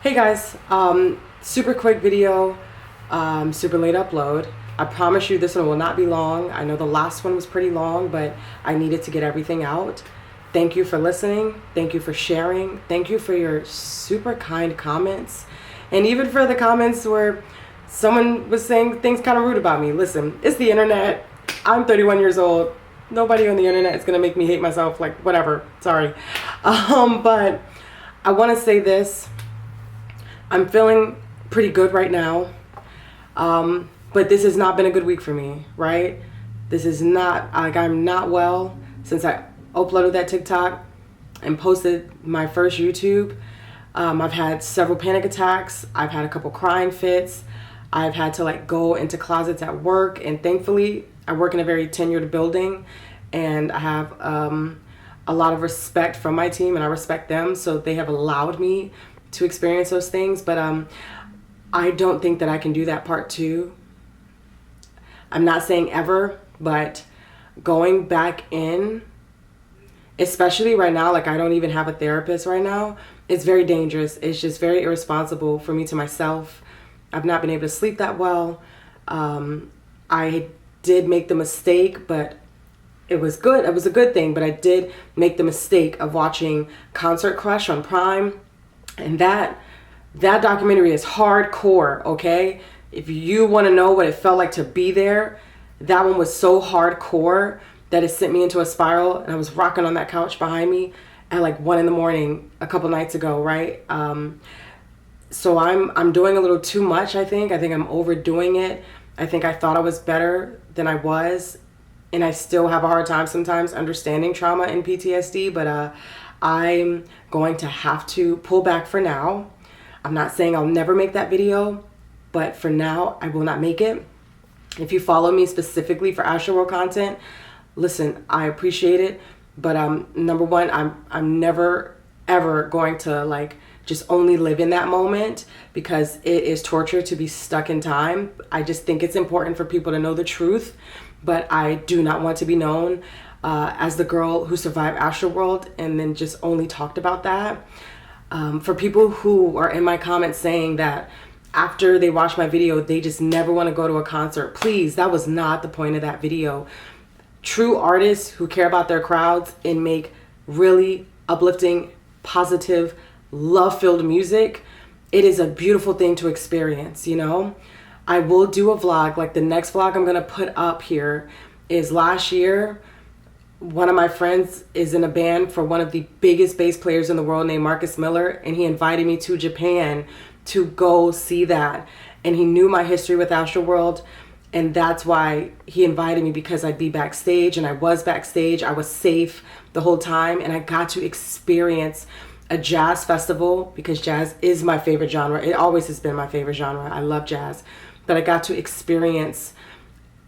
Hey guys, super quick video, super late upload. I promise you this one will not be long. I know the last one was pretty long, but I needed to get everything out. Thank you for listening. Thank you for sharing. Thank you for your super kind comments. And even for the comments where someone was saying things kind of rude about me. Listen, it's the internet. I'm 31 years old. Nobody on the internet is going to make me hate myself, like whatever. Sorry. But I want to say this. I'm feeling pretty good right now, but this has not been a good week for me, right? This is not, like, I'm not well since I uploaded that TikTok and posted my first YouTube. I've had several panic attacks. I've had a couple crying fits. I've had to go into closets at work, and thankfully I work in a very tenured building, and I have a lot of respect from my team, and I respect them, so they have allowed me to experience those things. But I don't think that I can do that part two. I'm not saying ever, but going back in, especially right now, I don't even have a therapist right now, it's very dangerous. It's just very irresponsible for me to myself. I've not been able to sleep that well. I did make the mistake, but it was good. It was a good thing, but I did make the mistake of watching Concert Crush on Prime. And that documentary is hardcore, okay? If you want to know what it felt like to be there, that one was so hardcore that it sent me into a spiral, and I was rocking on that couch behind me at 1 a.m. a couple nights ago, right? So I'm doing a little too much, I think. I think I'm overdoing it. I think I thought I was better than I was, and I still have a hard time sometimes understanding trauma and PTSD, but I'm going to have to pull back for now. I'm not saying I'll never make that video, but for now, I will not make it. If you follow me specifically for Astroworld content, listen, I appreciate it, but number one, I'm never ever going to just only live in that moment, because it is torture to be stuck in time. I just think it's important for people to know the truth, but I do not want to be known as the girl who survived Astroworld and then just only talked about that. For people who are in my comments saying that after they watch my video, they just never want to go to a concert, please, that was not the point of that video. True artists who care about their crowds and make really uplifting, positive, love-filled music, it is a beautiful thing to experience, you know? I will do a vlog, the next vlog I'm gonna put up here is last year. One of my friends is in a band for one of the biggest bass players in the world named Marcus Miller, and he invited me to Japan to go see that. And he knew my history with Astroworld, and that's why he invited me, because I'd be backstage, and I was backstage. I was safe the whole time, and I got to experience a jazz festival, because jazz is my favorite genre. It always has been my favorite genre. I love jazz. But I got to experience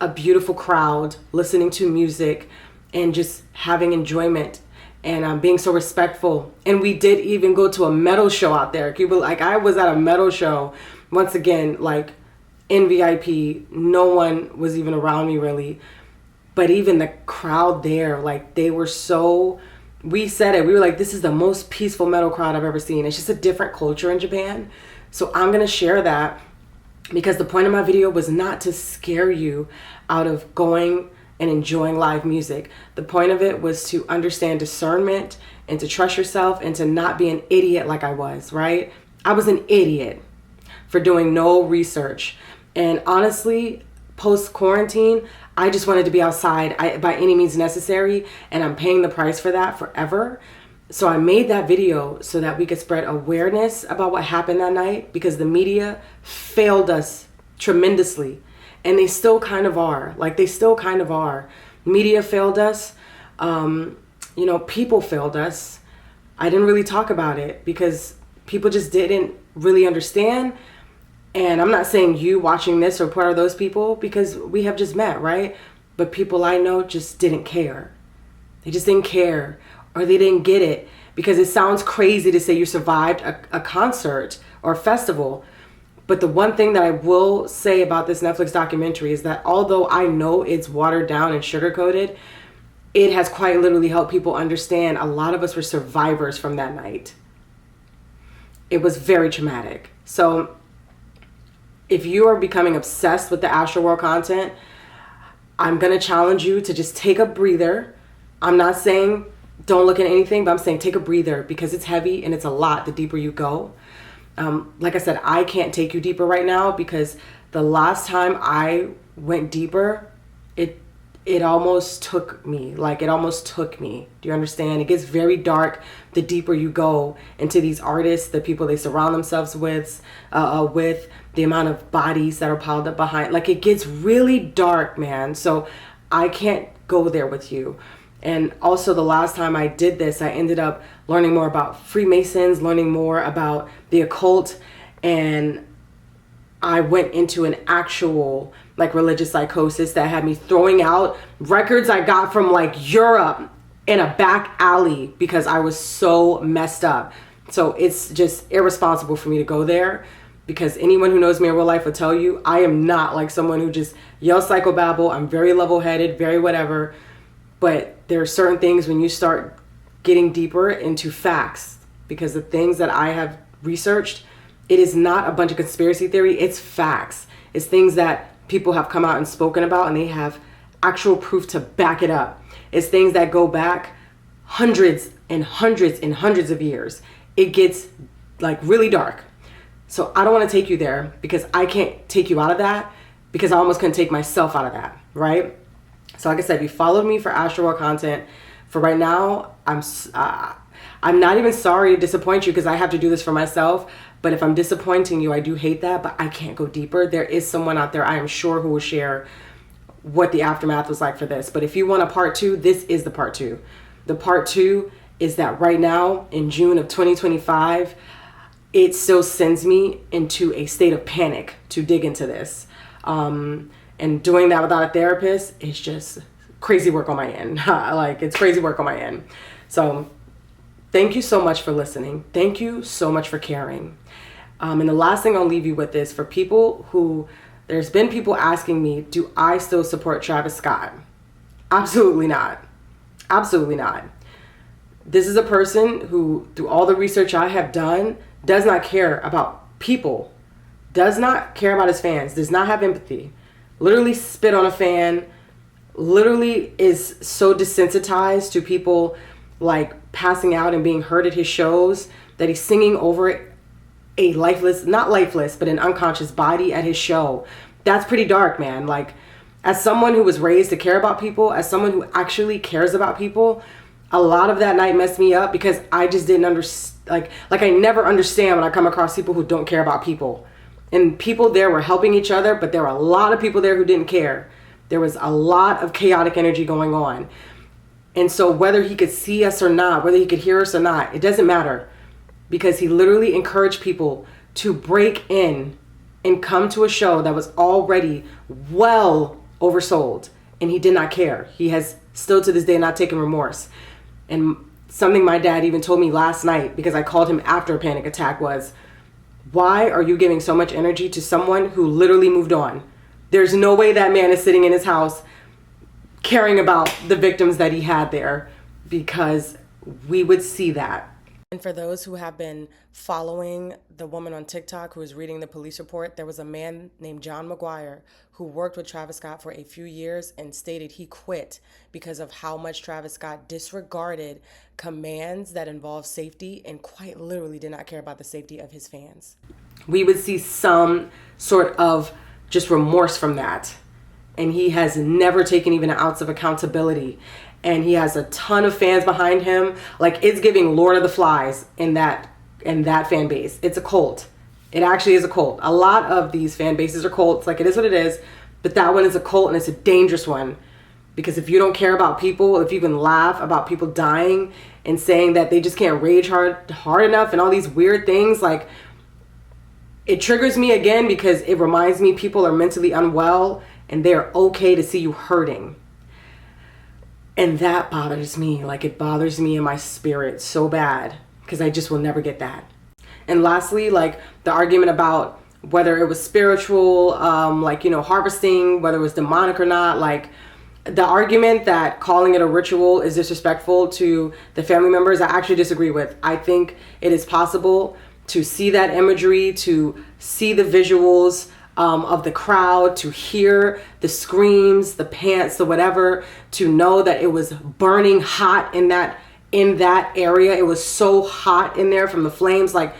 a beautiful crowd, listening to music, and just having enjoyment, and being so respectful. And we did even go to a metal show out there. I was at a metal show, once again, in VIP. No one was even around me really, but even the crowd there, they were so, we said it, we were this is the most peaceful metal crowd I've ever seen. It's just a different culture in Japan. So I'm gonna share that, because the point of my video was not to scare you out of going and enjoying live music. The point of it was to understand discernment and to trust yourself and to not be an idiot like I was, right? I was an idiot for doing no research. And honestly, post-quarantine, I just wanted to be outside by any means necessary, and I'm paying the price for that forever. So I made that video so that we could spread awareness about what happened that night, because the media failed us tremendously. And they still kind of are. They still kind of are. Media failed us. People failed us. I didn't really talk about it because people just didn't really understand. And I'm not saying you watching this are part of those people, because we have just met, right? But people I know just didn't care. They just didn't care, or they didn't get it, because it sounds crazy to say you survived a concert or a festival. But the one thing that I will say about this Netflix documentary is that although I know it's watered down and sugar-coated, it has quite literally helped people understand a lot of us were survivors from that night. it was very traumatic. So if you are becoming obsessed with the Astroworld content, I'm going to challenge you to just take a breather. I'm not saying don't look at anything, but I'm saying take a breather, because it's heavy and it's a lot the deeper you go. Like I said, I can't take you deeper right now, because the last time I went deeper, it almost took me. Like, it almost took me. Do you understand? It gets very dark the deeper you go into these artists, the people they surround themselves with the amount of bodies that are piled up behind. Like, it gets really dark, man. So I can't go there with you. And also, the last time I did this, I ended up learning more about Freemasons, learning more about the occult, and I went into an actual like religious psychosis that had me throwing out records I got from like Europe in a back alley because I was so messed up. So it's just irresponsible for me to go there, because anyone who knows me in real life will tell you I am not like someone who just yells psychobabble. I'm very level-headed, very whatever. But there are certain things when you start getting deeper into facts, because the things that I have researched, it is not a bunch of conspiracy theory. It's facts. It's things that people have come out and spoken about, and they have actual proof to back it up. It's things that go back hundreds and hundreds and hundreds of years. It gets like really dark. So I don't want to take you there, because I can't take you out of that, because I almost couldn't take myself out of that, right? So like I said, if you followed me for Astroworld content, for right now, I'm not even sorry to disappoint you, because I have to do this for myself. But if I'm disappointing you, I do hate that, but I can't go deeper. There is someone out there, I am sure, who will share what the aftermath was like for this. But if you want a part 2, this is the part 2. The part 2 is that right now, in June of 2025, it still sends me into a state of panic to dig into this. And doing that without a therapist is just crazy work on my end. Like, it's crazy work on my end. So thank you so much for listening. Thank you so much for caring. And the last thing I'll leave you with is for people who, there's been people asking me, do I still support Travis Scott? Absolutely not. Absolutely not. This is a person who, through all the research I have done, does not care about people, does not care about his fans, does not have empathy, literally spit on a fan, literally is so desensitized to people like passing out and being hurt at his shows that he's singing over a lifeless, not lifeless, but an unconscious body at his show. That's pretty dark, man. Like, as someone who was raised to care about people, as someone who actually cares about people, a lot of that night messed me up, because I just didn't understand. Like I never understand when I come across people who don't care about people. And people there were helping each other, but there were a lot of people there who didn't care. There was a lot of chaotic energy going on. And so whether he could see us or not, whether he could hear us or not, it doesn't matter, because he literally encouraged people to break in and come to a show that was already well oversold, and he did not care. He has still to this day not taken remorse. And something my dad even told me last night, because I called him after a panic attack, was, why are you giving so much energy to someone who literally moved on? There's no way that man is sitting in his house caring about the victims that he had there, because we would see that. And for those who have been following the woman on TikTok who was reading the police report, there was a man named John McGuire who worked with Travis Scott for a few years and stated he quit because of how much Travis Scott disregarded commands that involved safety and quite literally did not care about the safety of his fans. We would see some sort of just remorse from that. And he has never taken even an ounce of accountability. And he has a ton of fans behind him. Like, it's giving Lord of the Flies in that fan base. It's a cult. It actually is a cult. A lot of these fan bases are cults. Like, it is what it is. But that one is a cult, and it's a dangerous one. Because if you don't care about people, if you can laugh about people dying and saying that they just can't rage hard enough and all these weird things, like, it triggers me again, because it reminds me people are mentally unwell and they're okay to see you hurting. And that bothers me. Like, it bothers me in my spirit so bad, because I just will never get that. And lastly, like, the argument about whether it was spiritual, harvesting, whether it was demonic or not, like, the argument that calling it a ritual is disrespectful to the family members, I actually disagree with. I think it is possible to see that imagery, to see the visuals of the crowd, to hear the screams, the pants, the whatever, to know that it was burning hot in that area. It was so hot in there from the flames. Like,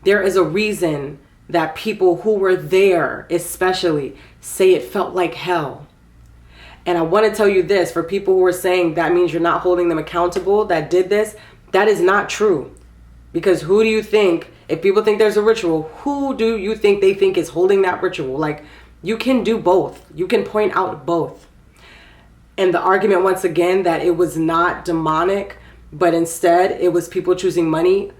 there is a reason that people who were there especially say it felt like hell. And I want to tell you this, for people who are saying that means you're not holding them accountable that did this, that is not true. Because who do you think, if people think there's a ritual, who do you think they think is holding that ritual? Like, you can do both. You can point out both. And the argument, once again, that it was not demonic, but instead it was people choosing money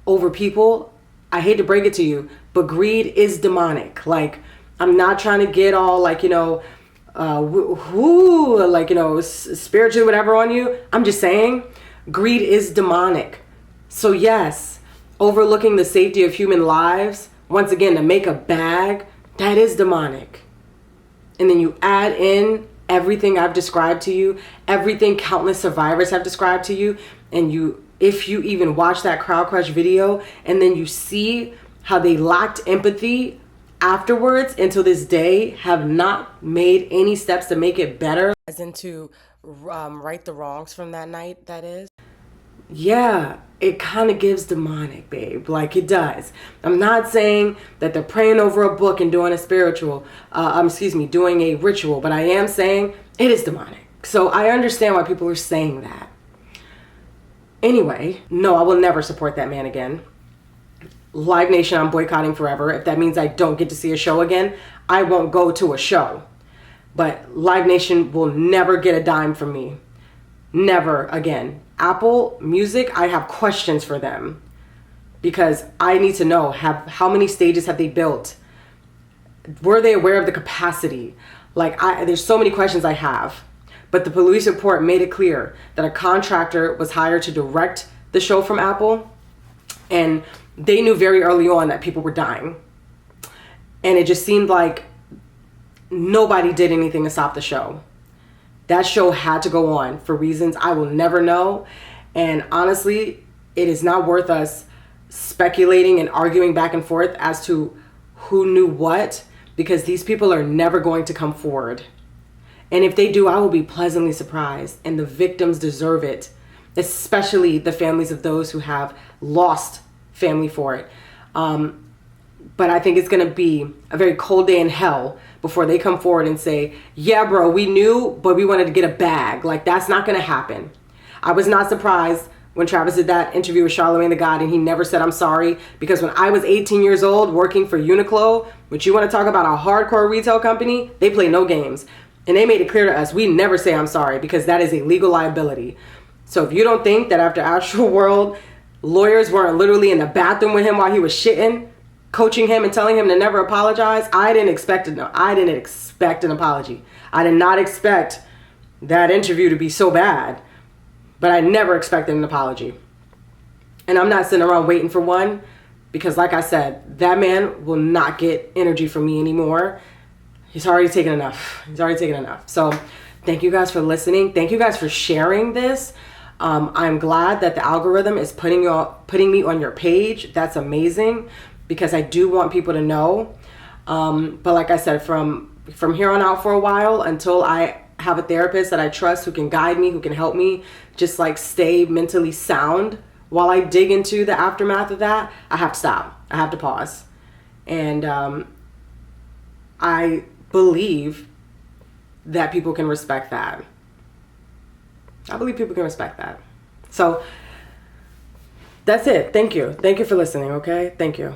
over people. I hate to break it to you, but greed is demonic. Like, I'm not trying to get all like, spiritually whatever on you. I'm just saying greed is demonic. So yes, overlooking the safety of human lives, once again, to make a bag, that is demonic. And then you add in everything I've described to you, everything countless survivors have described to you, and if you even watch that crowd crush video and then you see how they lacked empathy afterwards, until this day have not made any steps to make it better, as in to right the wrongs from that night, that is. Yeah, it kind of gives demonic, babe. Like, it does. I'm not saying that they're praying over a book and doing a doing a ritual, but I am saying it is demonic. So I understand why people are saying that. Anyway, no, I will never support that man again. Live Nation, I'm boycotting forever. If that means I don't get to see a show again, I won't go to a show. But Live Nation will never get a dime from me. Never again. Apple Music, I have questions for them, because I need to know, how many stages have they built? Were they aware of the capacity? Like, there's so many questions I have. But the police report made it clear that a contractor was hired to direct the show from Apple, and they knew very early on that people were dying. And it just seemed like nobody did anything to stop the show. That show had to go on for reasons I will never know. And honestly, it is not worth us speculating and arguing back and forth as to who knew what, because these people are never going to come forward. And if they do, I will be pleasantly surprised. And the victims deserve it, especially the families of those who have lost family for it. But I think it's going to be a very cold day in hell before they come forward and say, yeah, bro, we knew, but we wanted to get a bag. Like, that's not going to happen. I was not surprised when Travis did that interview with Charlamagne the God and he never said I'm sorry, because when I was 18 years old working for Uniqlo, which you want to talk about a hardcore retail company, they play no games. And they made it clear to us, we never say I'm sorry, because that is a legal liability. So if you don't think that after Astroworld, lawyers weren't literally in the bathroom with him while he was shitting, coaching him and telling him to never apologize, I didn't expect an apology. I did not expect that interview to be so bad, but I never expected an apology. And I'm not sitting around waiting for one, because like I said, that man will not get energy from me anymore. He's already taken enough. So thank you guys for listening. Thank you guys for sharing this. I'm glad that the algorithm is putting me on your page. That's amazing, because I do want people to know. But like I said, from here on out for a while, until I have a therapist that I trust, who can guide me, who can help me just like stay mentally sound while I dig into the aftermath of that, I have to stop. I have to pause. And I believe that people can respect that. I believe people can respect that. So that's it. Thank you. Thank you for listening, okay? Thank you.